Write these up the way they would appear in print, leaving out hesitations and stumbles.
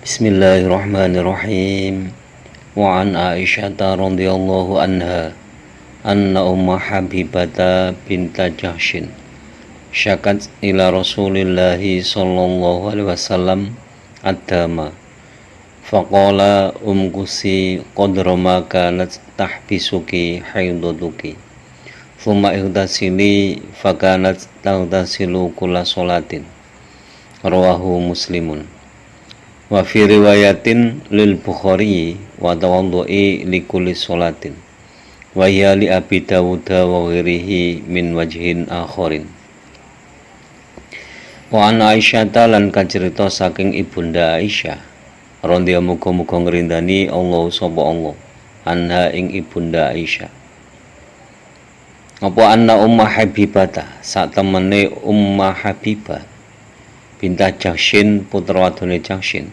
Bismillahirrahmanirrahim. Wa an Aisyah radhiyallahu anha anna Umma Habibata binta Jahshin syakat ila Rasulillah sallallahu alaihi wasallam ad-dama faqala umkusi qadra ma kanat tahbisuki haidutuki thumma igtasili fakanat taghtasilu kulla salatin rawahu Muslimun. Wa fi riwayatin lil Bukhari wa tawaddu'i li kulli sholatin wa ya li Abi Dawud wa ghairihi min wajhin akharin. Wa an Aisyah lan kacerita saking Ibunda Aisyah radhiyallahu muga-muga ngrindani Allah sapa Allah anha ing Ibunda Aisyah apa anna Umma Habibata sak temene Umma Habibah binta Jahshin putra wadone Jahshin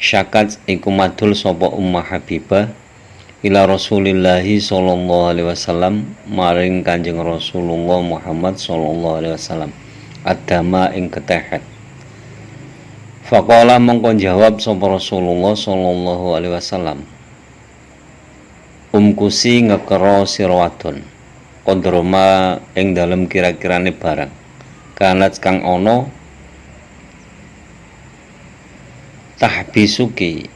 syakat iku madul sapa Ummah Habibah ila Rasulillah sallallahu alaihi wasallam maring Kanjeng Rasulullah Muhammad sallallahu alaihi wasallam adama ing ketehet. Faqala mongko jawab sapa Rasulullah sallallahu alaihi wasallam umkusi ngekero sira wadon kondroma ing dalem kira-kirane barang kanat kang ana tahbisuki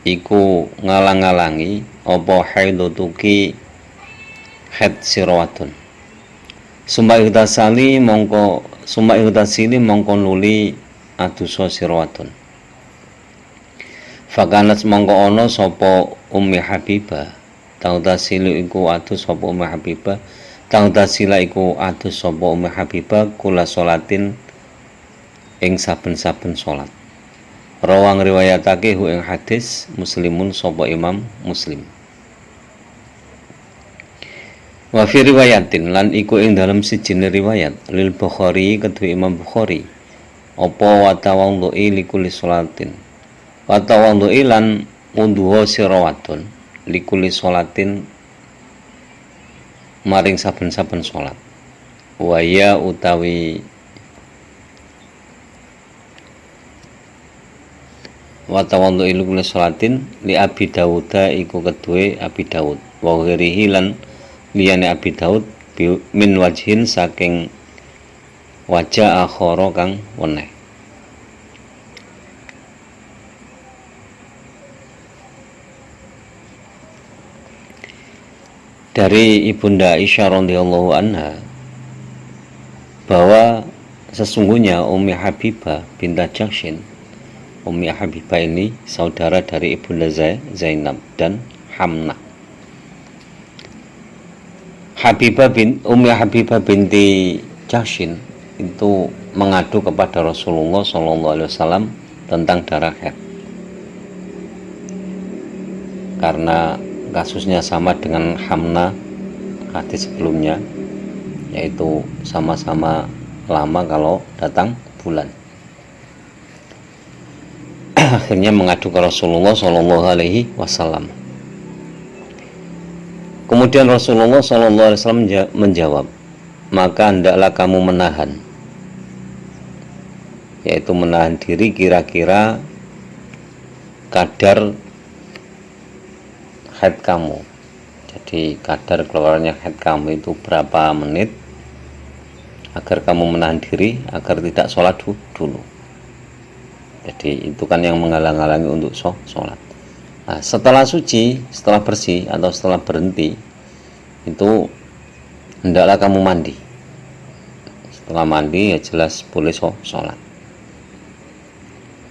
iku ngalang-alangi apa haidutuki haid sira wadon summa igtasili mongko nuli adosa sira wadon fakanat mongko ana sapa Ummi Habibah taghtasilu iku adus sapa Ummi Habibah taghtasila iku adus sapa Ummi Habibah kula salatin ing saben-saben salat. Rawang riwayatake hu ing hadis Muslimun sapa Imam Muslim. Wa fi riwayatin lan iku ing dalam sijine riwayat lil Bukhari kedue Imam Bukhari apa wa tawaddu'i li kulli sholatin. Wa tawaddu'i lan ngunduha sira wadon li kulli sholatin maring saben-saben salat. Wa ya utawi wa tawaddu ilu kulli sholatin li Abi Dawud iku kedue Abi Dawud wa ghairihi lan liyane Abi Dawud min wajhin saking wajah akhara kang weneh. Dari Ibunda Aisyah radhiyallahu anha bahwa sesungguhnya Ummi Habibah binta Jahshin, Ummi Habibah ini saudara dari Ibunda Zainab dan Hamnah. Ummi Habibah binti Jahshin itu mengadu kepada Rasulullah SAW tentang darah haid. Karena kasusnya sama dengan Hamnah hadis sebelumnya, yaitu sama-sama lama kalau datang bulan. Akhirnya mengadu ke Rasulullah Shallallahu Alaihi Wasallam. Kemudian Rasulullah Shallallahu Alaihi Wasallam menjawab, maka hendaklah kamu menahan, yaitu menahan diri kira-kira kadar haid kamu. Jadi kadar keluarnya haid kamu itu berapa menit, agar kamu menahan diri agar tidak sholat dulu. Jadi itu kan yang menghalang-halangi untuk sholat. Nah, setelah suci, setelah bersih atau setelah berhenti, itu hendaklah kamu mandi. Setelah mandi ya jelas boleh sholat.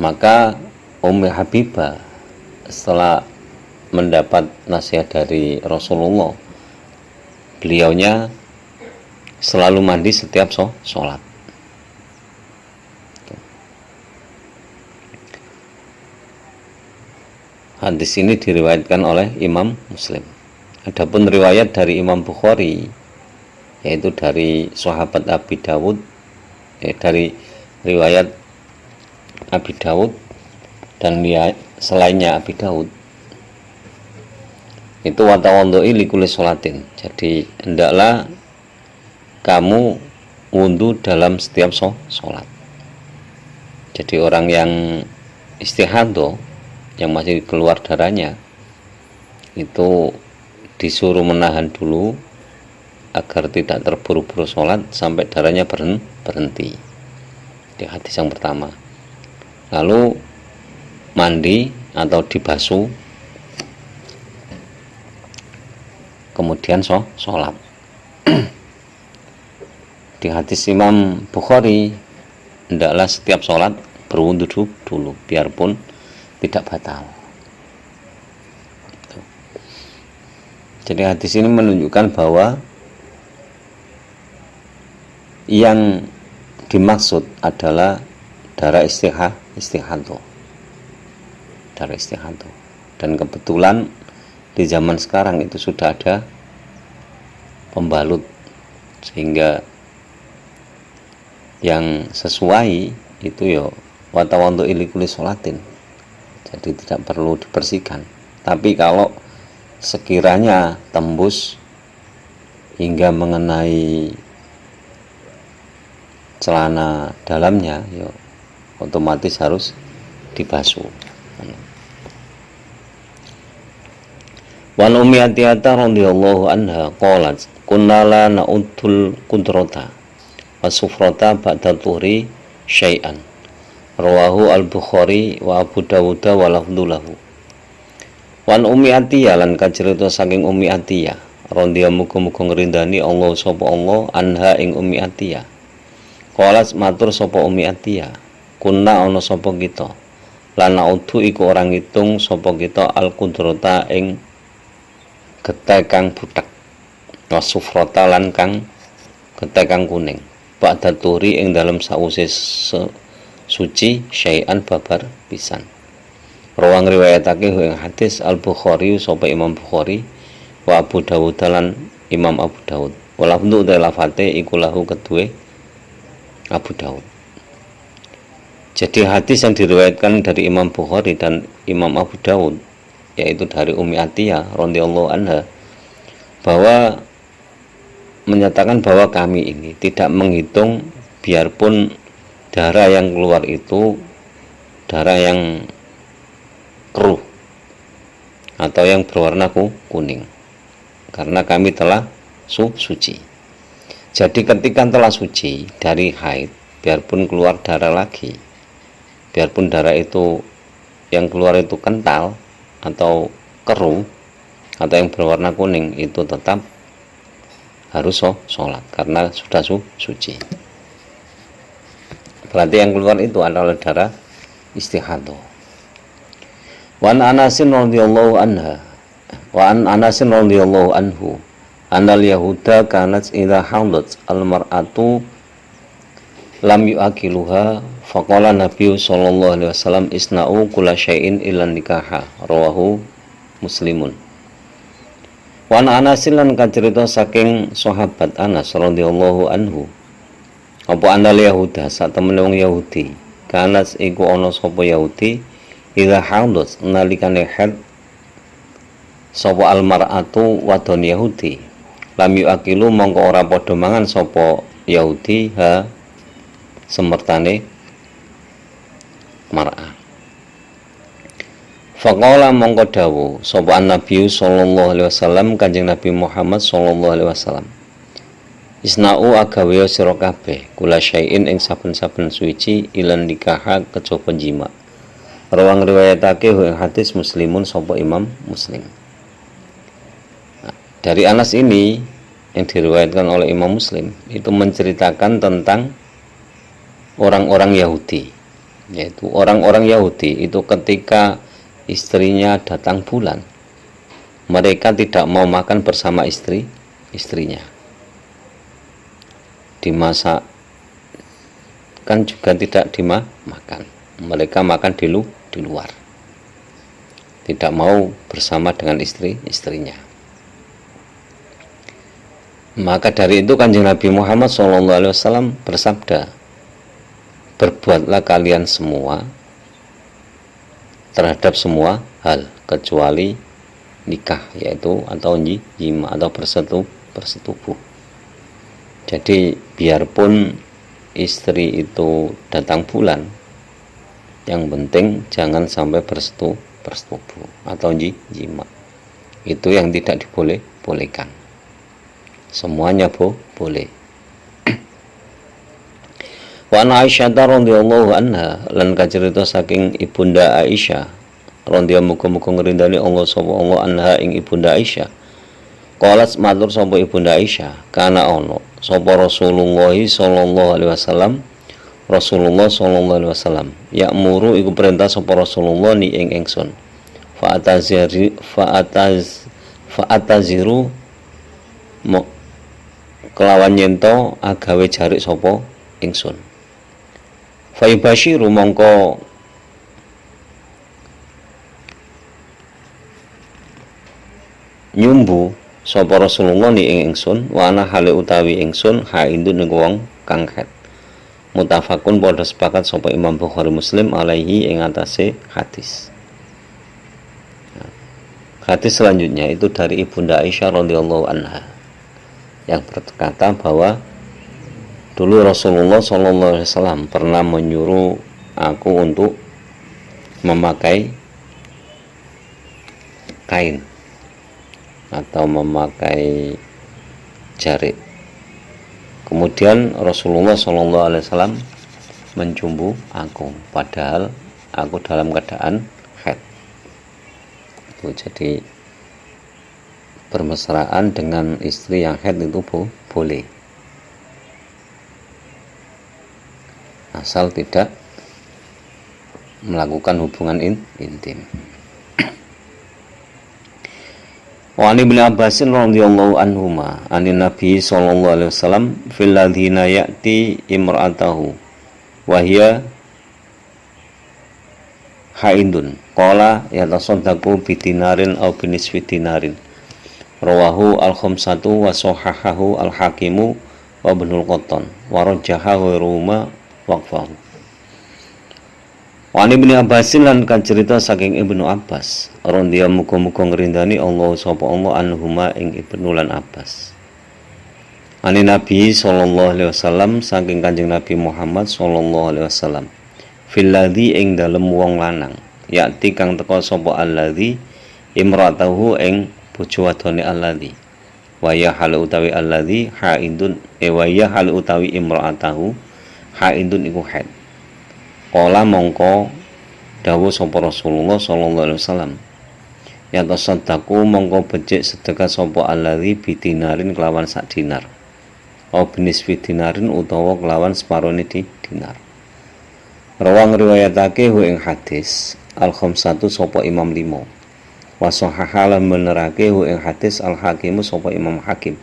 Maka Ummi Habibah setelah mendapat nasihat dari Rasulullah, beliaunya selalu mandi setiap sholat. Hadis ini diriwayatkan oleh Imam Muslim. Adapun riwayat dari Imam Bukhari, yaitu dari sahabat Abi Dawud, dari riwayat Abi Dawud dan selainnya Abi Dawud, itu wa tawaddu'i li kulli sholatin. Jadi hendaklah kamu wudhu dalam setiap sholat. Jadi orang yang istihadah yang masih keluar darahnya itu disuruh menahan dulu agar tidak terburu-buru sholat sampai darahnya berhenti. Di hadis yang pertama. Lalu mandi atau dibasuh, kemudian sholat. Di hadis Imam Bukhari, hendaklah setiap sholat berwudu dulu, biarpun tidak batal. Jadi hadis ini menunjukkan bahwa yang dimaksud adalah darah istihadah. Darah istihadah. Dan kebetulan di zaman sekarang itu sudah ada pembalut, sehingga yang sesuai itu ya watawantu ilikuli sholatin, jadi tidak perlu dibersihkan. Tapi kalau sekiranya tembus hingga mengenai celana dalamnya, ya otomatis harus dibasuh. Wan Ummi Atiyah radhiyallahu anha qalat kunna la na'udul qudrata wasufrata ba'da tuhri syai'an. Rawahu al-Bukhari wa Abu Dawud wa lafdhu lahu. Wan Ummi Atiyah lan kacerita saking Ummi Atiyah radhiyallahu muga-muga ngrindani Allah sapa Allah anha ing Ummi Atiyah. Qalat matur sapa Ummi Atiyah, kunna ana sapa kita lan naudu iku orang ngitung sapa kita al-qudrata ing getih kang butek, wasufrata lan kang getih kang kuning, ba'da turi ing dalem sause suci syai'an babar pisan. Rawang riwayatake ing hadis Al-Bukhari sapa Imam Bukhari wa Abu Dawud lan Imam Abu Dawud. Walafdhu lafate iku lahu kedue Abu Dawud. Jadi hadis yang diriwayatkan dari Imam Bukhari dan Imam Abu Dawud, yaitu dari Ummi Atiyah radhiyallahu anha, bahwa menyatakan bahwa kami ini tidak menghitung biarpun darah yang keluar itu darah yang keruh atau yang berwarna kuning, karena kami telah suci. Jadi ketika telah suci dari haid, biarpun keluar darah lagi, biarpun darah itu yang keluar itu kental atau keruh atau yang berwarna kuning, itu tetap harus sholat karena sudah suci. Berarti yang keluar itu adalah darah istihadah. Wa an Anasin radhiyallahu anha wa an Anasin radhiyallahu anhu anal yahuda kanat idza haudat al mar'atu lam yu'akiluha faqala Nabi sallallahu alaihi wasallam isna'u kulla syai'in illa nikaha. Rawahu Muslimun. Wa an Anasin lan kacerita saking sahabat Anas radhiyallahu anhu, apa andal yahuda sak temene wong Yahudi, kanat iku ana sapa Yahudi idza haudat nalikane haid sapa al mar'atu wadon Yahudi, lam yu'akilu mongko ora padha mangan sapa Yahudi ha semertane mar'ah. Faqala mongko dawuh sapa Nabi sallallahu alaihi wasallam, Kanjeng Nabi Muhammad sallallahu alaihi wasallam, isna'u agawe sira kabeh kula syai'in ing saben-saben suci ilan nikaha kejaba jima. Rawang riwayatake ing hadis Muslimun sapa Imam Muslim. Nah, dari Anas ini yang diriwayatkan oleh Imam Muslim itu menceritakan tentang orang-orang Yahudi, yaitu orang-orang Yahudi itu ketika istrinya datang bulan, mereka tidak mau makan bersama istrinya, dimasak kan juga tidak dimakan, mereka makan di luar, tidak mau bersama dengan istrinya. Maka dari itu Kanjeng Nabi Muhammad SAW bersabda, berbuatlah kalian semua terhadap semua hal kecuali nikah, yaitu atau jima atau bersetubuh. Jadi biarpun istri itu datang bulan, Yang penting jangan sampai bersetubuh atau jima. Itu yang tidak dibolehkan. Semuanya boleh. Wa an Aisyah radhiyallahu anha, lan kacerita saking Ibunda Aisyah radhiyallahu muga-muga ngrindani Allah sapa Allah anha ing Ibunda Aisyah. Qalat matur sapa Ibunda Aisyah, kana ono sapa Rasulullah sallallahu alaihi wasallam, Rasulullah sallallahu alaihi wasallam ya'muru iku perintah sapa Rasulullah ni ing ingsun. Fa'ataziru kelawan nyento agawe jarik sapa ingsun. Faibashiru mongko nyumbu sapa Rasulullah ni ing ingsun wa ana hale utawi ingsun haindun niku wong kang haid. Mutafakun padha sepakat sapa Imam Bukhari Muslim alaihi ing atase hadis. Hadis selanjutnya itu dari Ibunda Aisyah radhiyallahu anha yang berkata bahwa dulu Rasulullah SAW pernah menyuruh aku untuk memakai kain atau memakai jarik. Kemudian Rasulullah SAW mencumbu aku, padahal aku dalam keadaan haid. Jadi bermesraan dengan istri yang haid itu boleh, asal tidak melakukan hubungan intim. Wa ani Ibnu Abbas radhiyallahu anhuma anin Nabi sallallahu alaihi wasallam fil ladzina ya'ti imra'atahu wa hiya haidun qala yatasaddaqu bi dinarin aw bi nisfi dinarin. Rawahu al-khamsatu wa sahahahu al-hakimu wa Ibnul Qattan wa rajjahahu Ruma waqfahu. Wa Ibnu Abbas lan kan cerita saking Ibnu Abbas radhiyallahu muga-muga ngrindani Allah sapa Allah anhuma ing Ibnu lan Abbas. Ani Nabi sallallahu alaihi wasallam saking Kanjeng Nabi Muhammad sallallahu alaihi wasallam fil ladzi ing dalem wong lanang yakti kang teka sapa alladzi imratahu ing bojo wadone alladzi wa ya hal utawi alladzi haidun wa ya hal utawi imratahu haidun iku haid. Qala mongko dawuh sapa Rasulullah sallallahu alaihi wasallam ya tasaddaqu mongko becik sedekah sapa alladzi bidinarin kelawan sak dinar au binisfi dinarin utawa kelawan separone dinar. Rawang riwayatake hu ing hadis al-khamsatu sapa Imam 5 wa sahahalan menerake hu ing hadis al-hakimu sapa Imam Hakim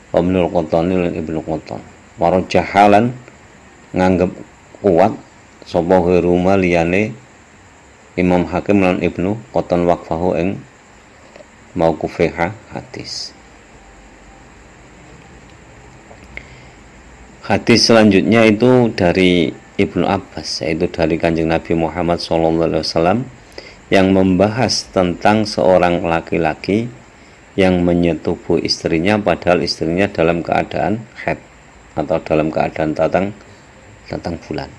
wa Ibnul Qattan lan Ibnu Qattan wa rajahalan nganggep kuat sapa Ruma liyane Imam Hakim lan Ibnu Qattan waqfahu ing mauqufah hadis. Hadis selanjutnya itu dari Ibnu Abbas, yaitu dari Kanjeng Nabi Muhammad SAW yang membahas tentang seorang laki-laki yang menyetubuh istrinya padahal istrinya dalam keadaan haid atau dalam keadaan datang bulan.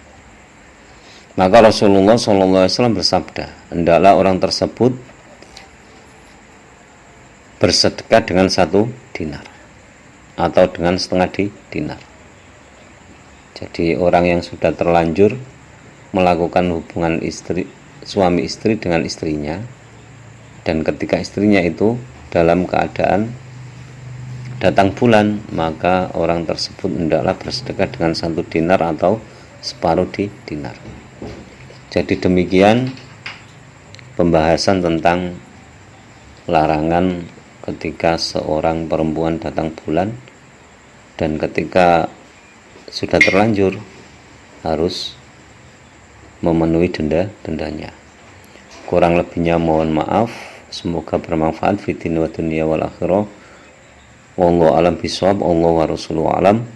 Maka Rasulullah SAW bersabda, hendaklah orang tersebut bersedekah dengan 1 dinar atau dengan setengah dinar. Jadi orang yang sudah terlanjur melakukan hubungan suami istri dengan istrinya, dan ketika istrinya itu dalam keadaan datang bulan, maka orang tersebut hendaklah bersedekah dengan 1 dinar atau separuh dinar. Jadi demikian pembahasan tentang larangan ketika seorang perempuan datang bulan dan ketika sudah terlanjur harus memenuhi dendanya. Kurang lebihnya mohon maaf. Semoga bermanfaat fitni wa dunya wal akhirah. Wallahu alam bisawab. Allahu wa rasuluhu alam.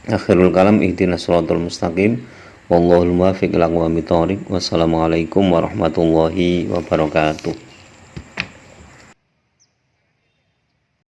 Akhirul kalam ihdinas shiratal mustaqim. Wallahul muwaffiq ila aqwamit thoriq. Wassalamualaikum warahmatullahi wabarakatuh.